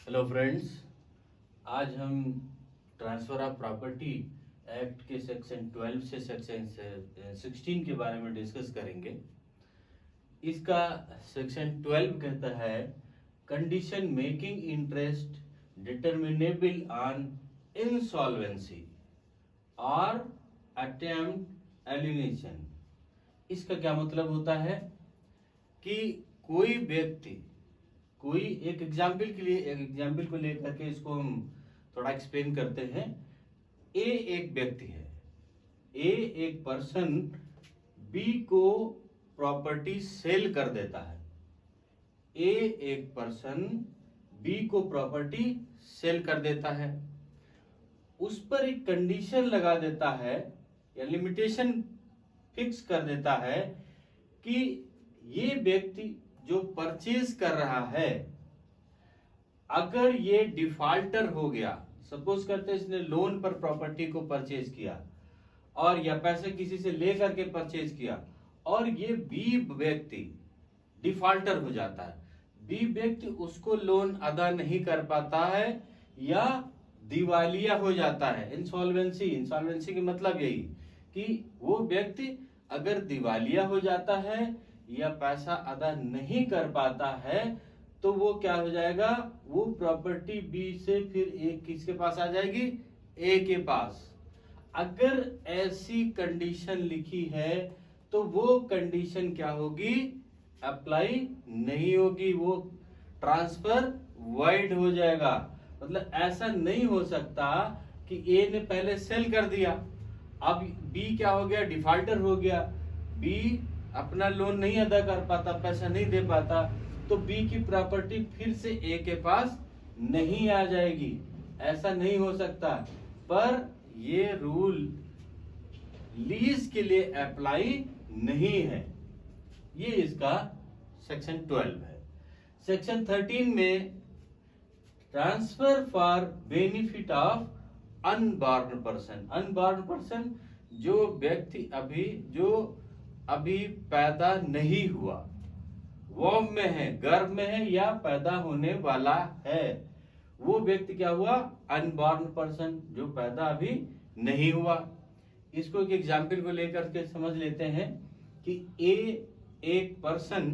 Hello friends, आज हम transfer of property act के सेक्शन 12 से सेक्शन 16 के बारे में डिस्कस करेंगे। इसका सेक्शन 12 कहता है condition making interest determinable on insolvency और अटेम्प्ट एलिनेशन। इसका क्या मतलब होता है कि कोई व्यक्ति कोई एक एग्जाम्पल को लेकर के इसको हम थोड़ा एक्सप्लेन करते हैं। ए एक व्यक्ति है, ए एक पर्सन बी को प्रॉपर्टी सेल कर देता है। ए एक पर्सन बी को प्रॉपर्टी सेल कर देता है, उस पर एक कंडीशन लगा देता है या लिमिटेशन फिक्स कर देता है कि ये व्यक्ति जो परचेज कर रहा है, अगर ये डिफॉल्टर हो गया, सपोज करते हैं इसने लोन पर प्रॉपर्टी को परचेज किया और या पैसे किसी से लेकर के परचेज किया और ये बी व्यक्ति डिफॉल्टर हो जाता है, बी व्यक्ति उसको लोन अदा नहीं कर पाता है या दिवालिया हो जाता है। इंसॉल्वेंसी के मतलब यही कि वो व्यक्ति अगर दिवालिया हो जाता है या पैसा अदा नहीं कर पाता है तो वो क्या हो जाएगा, वो प्रॉपर्टी बी से फिर ए किसके पास आ जाएगी, ए के पास। अगर ऐसी कंडीशन लिखी है तो वो कंडीशन क्या होगी, अप्लाई नहीं होगी, वो ट्रांसफर वॉइड हो जाएगा। मतलब ऐसा नहीं हो सकता कि ए ने पहले सेल कर दिया, अब बी क्या हो गया, डिफॉल्टर हो गया, बी अपना लोन नहीं अदा कर पाता, पैसा नहीं दे पाता, तो बी की प्रॉपर्टी फिर से ए के पास नहीं आ जाएगी। ऐसा नहीं हो सकता, पर ये रूल लीज के लिए अप्लाई नहीं है। ये इसका सेक्शन 12 है। सेक्शन 13 में transfer for benefit of unborn person जो व्यक्ति अभी पैदा नहीं हुआ, वॉर्म में है, गर्भ में है या पैदा होने वाला है, वो व्यक्ति क्या हुआ, अनबॉर्न पर्सन, जो पैदा अभी नहीं हुआ। इसको एक एग्जाम्पल को लेकर के समझ लेते हैं कि ए एक पर्सन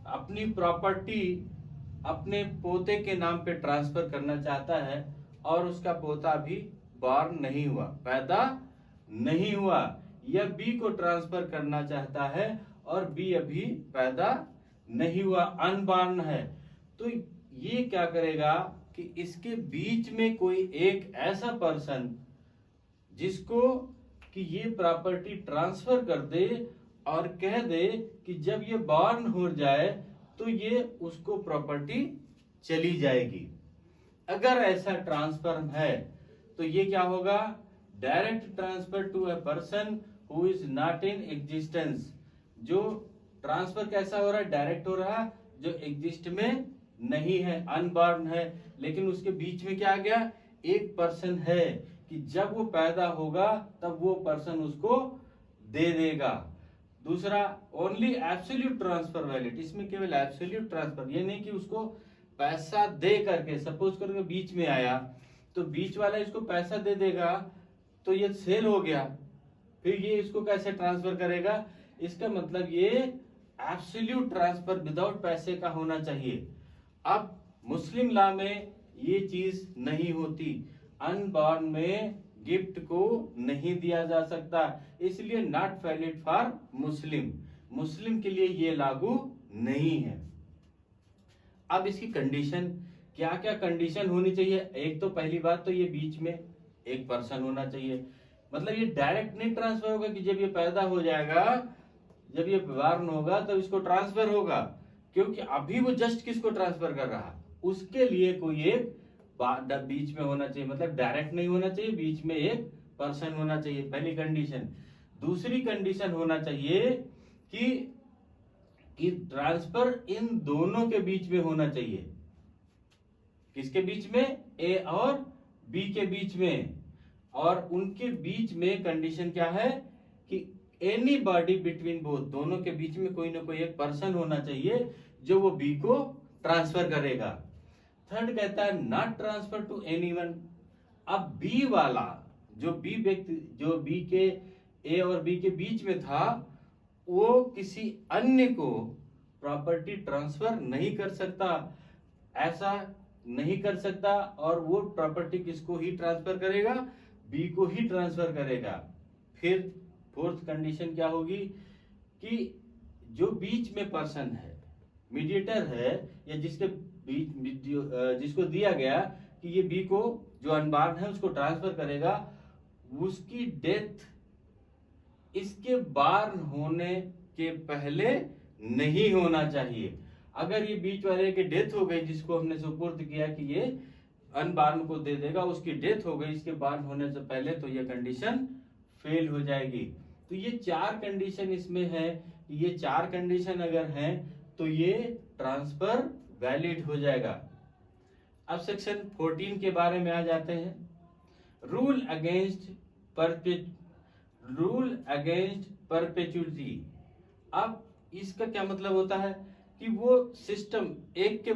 अपनी प्रॉपर्टी अपने पोते के नाम पे ट्रांसफर करना चाहता है और उसका पोता अभी बॉर्न नहीं हुआ, पैदा नहीं हुआ, या बी को ट्रांसफर करना चाहता है और बी अभी पैदा नहीं हुआ, अनबॉर्न है। तो ये क्या करेगा कि इसके बीच में कोई एक ऐसा पर्सन जिसको कि ये प्रॉपर्टी ट्रांसफर कर दे और कह दे कि जब ये बॉर्न हो जाए तो ये उसको प्रॉपर्टी चली जाएगी। अगर ऐसा ट्रांसफर है तो ये क्या होगा, direct transfer to a person who is not in existence. जो ट्रांसफर कैसा हो रहा है, डायरेक्ट हो रहा है, जो एग्जिस्ट में नहीं है, अनबॉर्न है, लेकिन उसके बीच में क्या आ गया, एक पर्सन है कि जब वो पैदा होगा तब वो पर्सन उसको दे देगा। दूसरा, ओनली एब्सोल्यूट ट्रांसफर वैलिड, इसमें केवल एब्सोल्यूट ट्रांसफर, ये नहीं कि उसको पैसा दे करके, सपोज करके बीच में आया तो बीच वाला इसको पैसा दे देगा तो ये सेल हो गया, फिर ये इसको कैसे ट्रांसफर करेगा। इसका मतलब ये एब्सोल्यूट ट्रांसफर विदाउट पैसे का होना चाहिए। अब मुस्लिम लॉ में ये चीज नहीं होती, अनबॉर्न में गिफ्ट को नहीं दिया जा सकता, इसलिए नॉट वैलिड फॉर मुस्लिम के लिए ये लागू नहीं है। अब इसकी कंडीशन, क्या क्या कंडीशन होनी चाहिए। एक तो पहली बात तो ये बीच में एक पर्सन होना चाहिए, मतलब ये डायरेक्ट नहीं ट्रांसफर होगा कि जब ये पैदा हो जाएगा, जब ये बॉर्न होगा तब इसको ट्रांसफर होगा, क्योंकि अभी वो जस्ट किसको ट्रांसफर कर रहा, उसके लिए कोई एक बीच में होना चाहिए, मतलब डायरेक्ट नहीं होना चाहिए, बीच में एक पर्सन होना चाहिए, पहली कंडीशन। दूसरी कंडीशन होना चाहिए कि ट्रांसफर इन दोनों के बीच में होना चाहिए। किसके बीच में, ए और बी के बीच में, और उनके बीच में कंडीशन क्या है कि एनी बॉडी बिटवीन बोथ, दोनों के बीच में कोई ना कोई एक पर्सन होना चाहिए जो वो बी को ट्रांसफर करेगा। थर्ड कहता है नॉट ट्रांसफर टू एनीवन। अब बी वाला जो बी व्यक्ति जो बी के ए और बी के बीच में था, वो किसी अन्य को प्रॉपर्टी ट्रांसफर नहीं कर सकता, ऐसा नहीं कर सकता। और वो प्रॉपर्टी किसको ही ट्रांसफर करेगा, बी को ही ट्रांसफर करेगा। फिर फोर्थ कंडीशन क्या होगी कि जो बीच में पर्सन है, मीडिएटर है, या जिसके बीच जिसको दिया गया कि ये बी को जो अनबार्न है उसको ट्रांसफर करेगा, उसकी डेथ इसके बार्न होने के पहले नहीं होना चाहिए। अगर ये बीच वाले की डेथ हो गई, जिसको हमने सुपुर्द किया कि ये अनबार्न को दे देगा, उसकी डेथ हो गई इसके बार्न होने से पहले, तो ये कंडीशन फेल हो जाएगी। तो ये चार कंडीशन इसमें है कि ये चार कंडीशन अगर हैं तो ये ट्रांसफर वैलिड हो जाएगा। अब सेक्शन 14 के बारे में आ जाते हैं। Rule against perpetuity. अब इसका क्या मतलब होता है कि वो सिस्टम एक के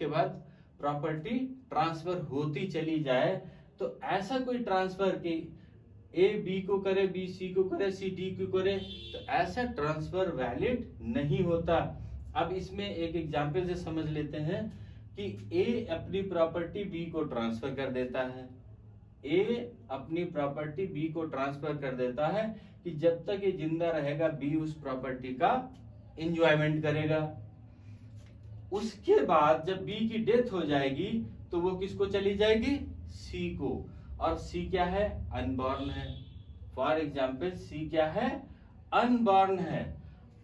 बाद प्रॉपर्टी ट्रांसफर होती चली जाए। तो ऐसा कोई ट्रांसफर कि ए बी को करे, बी सी को करे, सी डी को करे, तो ऐसा ट्रांसफर वैलिड नहीं होता। अब इसमें एक एग्जांपल से समझ लेते हैं कि ए अपनी प्रॉपर्टी बी को ट्रांसफर कर देता है। ए अपनी प्रॉपर्टी बी को ट्रांसफर कर देता है कि जब तक ये जिंदा रहेगा बी उस प्रॉपर्टी का एंजॉयमेंट करेगा। उसके बाद जब बी की डेथ हो जाएगी तो वो किसको चली जाएगी, सी को। और सी क्या है, अनबॉर्न है। फॉर एग्जाम्पल सी क्या है, अनबॉर्न है।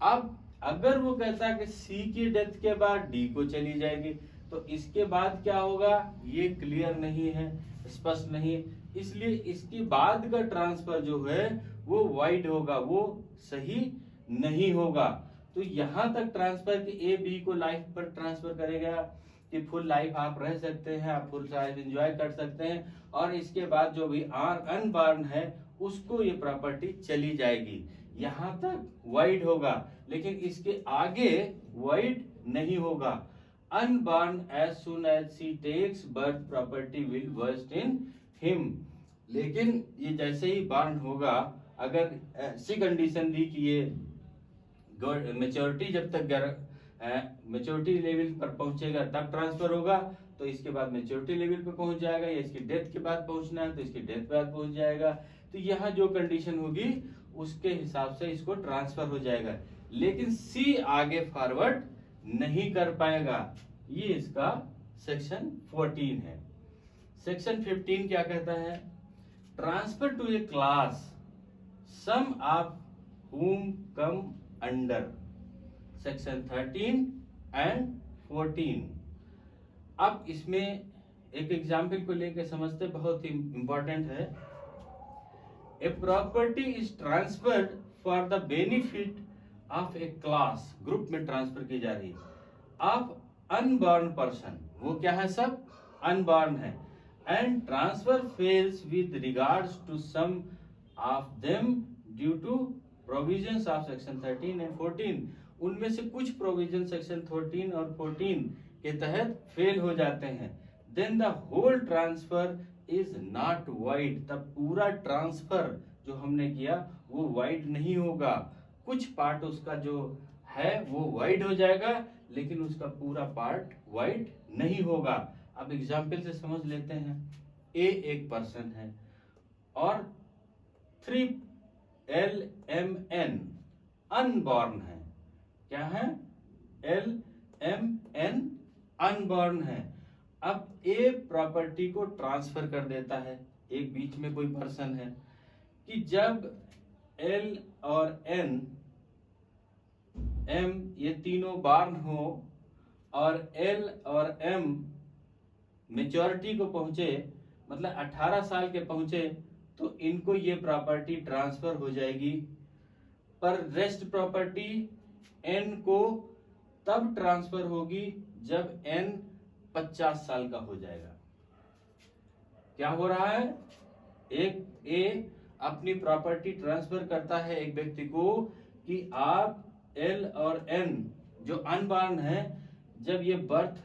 अब अगर वो कहता है कि सी की डेथ के बाद डी को चली जाएगी, तो इसके बाद क्या होगा, ये क्लियर नहीं है, स्पष्ट नहीं, इसलिए इसके बाद का ट्रांसफर जो है वो वाइड होगा, वो सही नहीं होगा। तो यहां तक ट्रांसफर कि ए बी को लाइफ पर ट्रांसफर करेगा कि फुल लाइफ आप रह सकते हैं, आप फुल लाइफ एंजॉय कर सकते हैं, और इसके बाद जो भी अनबॉर्न है उसको ये प्रॉपर्टी चली जाएगी। यहां तक वाइड होगा, लेकिन इसके आगे वाइड नहीं होगा। Unborn as soon as she takes birth property will vest in him. लेकिन ये जैसे ही बॉर्न होगा, अगर ऐसी कंडीशन दी कि ये मेच्योरिटी जब तक मेच्योरिटी लेवल पर पहुंचेगा तब ट्रांसफर होगा, तो इसके बाद मेच्योरिटी लेवल पे पहुंच जाएगा, या इसकी डेथ के बाद पहुंचना है तो इसकी डेथ के बाद पहुंच जाएगा। तो यहाँ जो कंडीशन होगी उसके हिसाब से इसको ट्रांसफर हो जाएगा, लेकिन सी आगे फॉरवर्ड नहीं कर पाएगा। ये इसका सेक्शन 14 है। सेक्शन 15 क्या कहता है, transfer to a class some of whom come under section 13 and 14। अब इसमें एक एग्जाम्पल को लेकर समझते, बहुत ही इंपॉर्टेंट है। A property is transferred for the benefit of a class, group में ट्रांसफर की जा रही है, ऑफ अनबॉर्न पर्सन, वो क्या है, सब अनबॉर्न है, and transfer fails with regards to some of them due to provisions of section 13 and 14। उनमें से कुछ प्रोविजन सेक्शन 13 और 14 के तहत फेल हो जाते हैं। Then the whole transfer is not void, तब पूरा ट्रांसफर जो हमने किया वो वाइड नहीं होगा। कुछ पार्ट उसका जो है वो वाइड हो जाएगा, लेकिन उसका पूरा पार्ट वाइड नहीं होगा। अब एग्जाम्पल से समझ लेते हैं। ए एक पर्सन है और 3LMN अनबॉर्न है। क्या है, LMN अनबॉर्न है। अब ए प्रॉपर्टी को ट्रांसफर कर देता है, एक बीच में कोई पर्सन है, कि जब L और N M ये तीनों बॉर्न हो और L और M मेच्योरिटी को पहुंचे, मतलब 18 साल के पहुंचे, तो इनको ये प्रॉपर्टी ट्रांसफर हो जाएगी। पर रेस्ट प्रॉपर्टी N को तब ट्रांसफर होगी जब N 50 साल का हो जाएगा। क्या हो रहा है, एक A अपनी प्रॉपर्टी ट्रांसफर करता है एक व्यक्ति को कि आप L और N जो अनबॉर्न है, जब ये बर्थ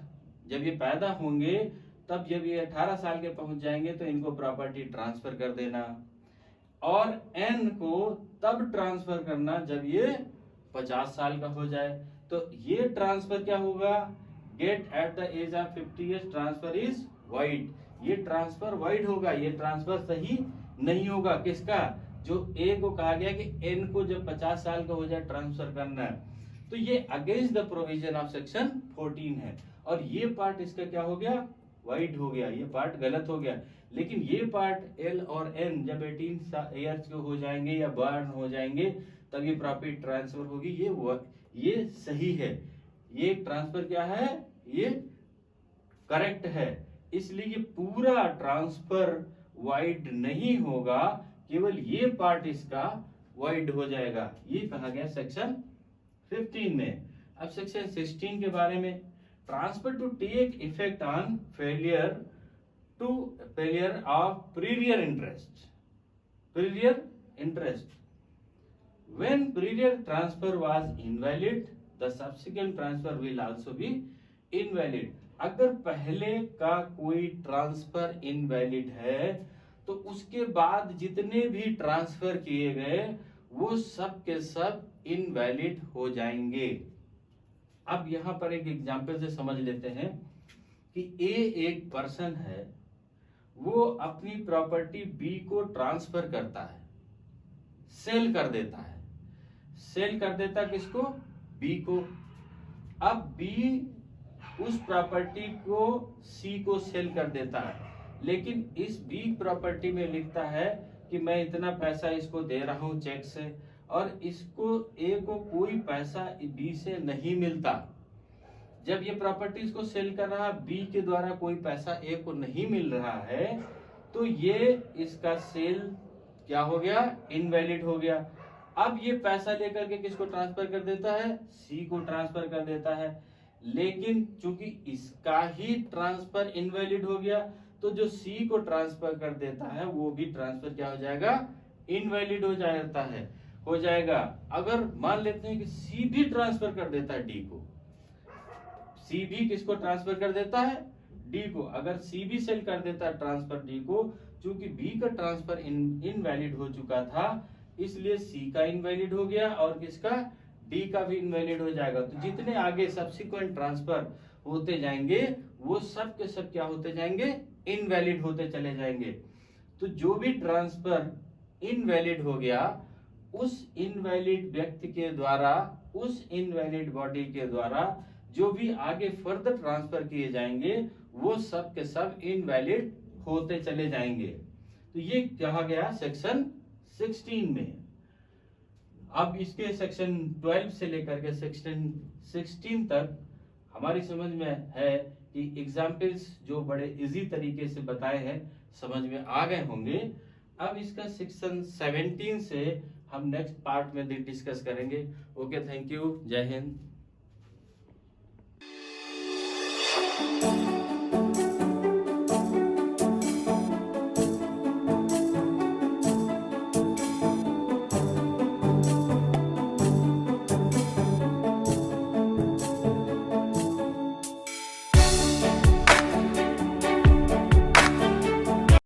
जब ये पैदा होंगे तब जब ये 18 साल के पहुंच जाएंगे तो इनको प्रॉपर्टी ट्रांसफर कर देना, और n को तब ट्रांसफर करना जब ये 50 साल का हो जाए। तो ये ट्रांसफर क्या होगा, get at the age of 50 years transfer is void, ये ट्रांसफर वाइड होगा, ये ट्रांसफर सही नहीं होगा। किसका, जो ए को कहा गया कि n को जब 50 साल का हो जाए ट्रांसफर करना है, तो ये against the provision of section 14 है, और ये पार्ट इसका क्या हो गया, वाइड हो गया, ये पार्ट गलत हो गया। लेकिन ये पार्ट एल और एन जब 18 ईयर्स के हो जाएंगे या बर्न हो जाएंगे तब ये प्रॉपर्टी ट्रांसफर होगी, ये सही है, ये ट्रांसफर क्या है, ये करेक्ट है। इसलिए ये पूरा ट्रांसफर वाइड नहीं होगा, केवल ये पार्ट इसका वाइड हो जाएगा। ये कहा गया सेक्शन 15 में। अब सेक्शन 16 के बारे में, transfer to take effect on failure of prior interest when prior transfer was invalid the subsequent transfer will also be invalid। अगर पहले का कोई ट्रांसफर इनवैलिड है तो उसके बाद जितने भी ट्रांसफर किए गए वो सब के सब इनवैलिड हो जाएंगे। अब यहां पर एक एग्जांपल से समझ लेते हैं कि ए एक पर्सन है, वो अपनी प्रॉपर्टी बी को ट्रांसफर करता है, सेल कर देता है, सेल कर देता किसको, बी को। अब बी उस प्रॉपर्टी को सी को सेल कर देता है, लेकिन इस बी प्रॉपर्टी में लिखता है कि मैं इतना पैसा इसको दे रहा हूं चेक से, और इसको ए को कोई पैसा बी से नहीं मिलता। जब ये प्रॉपर्टी इसको सेल कर रहा, बी के द्वारा कोई पैसा ए को नहीं मिल रहा है, तो ये इसका सेल क्या हो गया, इनवैलिड हो गया। अब ये पैसा लेकर के किसको ट्रांसफर कर देता है, सी को ट्रांसफर कर देता है, लेकिन चूंकि इसका ही ट्रांसफर इनवैलिड हो गया तो जो सी को ट्रांसफर कर देता है वो भी ट्रांसफर क्या हो जाएगा, इनवैलिड हो जाएगा। अगर मान लेते हैं कि सी भी ट्रांसफर कर देता है डी को, सी भी किसको ट्रांसफर कर देता है, डी को। अगर सी भी सेल कर देता है ट्रांसफर डी को, चूंकि बी का ट्रांसफर इनवैलिड हो चुका था इसलिए सी का इनवैलिड हो गया और किसका, डी का भी इनवैलिड हो जाएगा। तो जितने आगे सब्सिक्वेंट ट्रांसफर होते जाएंगे वो सब के सब क्या होते जाएंगे, इनवैलिड होते चले जाएंगे। तो जो भी ट्रांसफर इनवैलिड हो गया उस इनवैलिड व्यक्ति के द्वारा, उस इनवैलिड बॉडी के द्वारा जो भी आगे फर्दर ट्रांसफर किए जाएंगे वो सब के सब इनवैलिड होते चले जाएंगे। तो ये कहा गया सेक्शन 16 में। अब इसके सेक्शन 12 से लेकर के सेक्शन 16 तक हमारी समझ में है कि एग्जाम्पल्स जो बड़े इजी तरीके से बताए हैं समझ में आ गए होंगे। अब इसका सेक्शन 17 से हम नेक्स्ट पार्ट में डिस्कस करेंगे। ओके, थैंक यू, जय हिंद।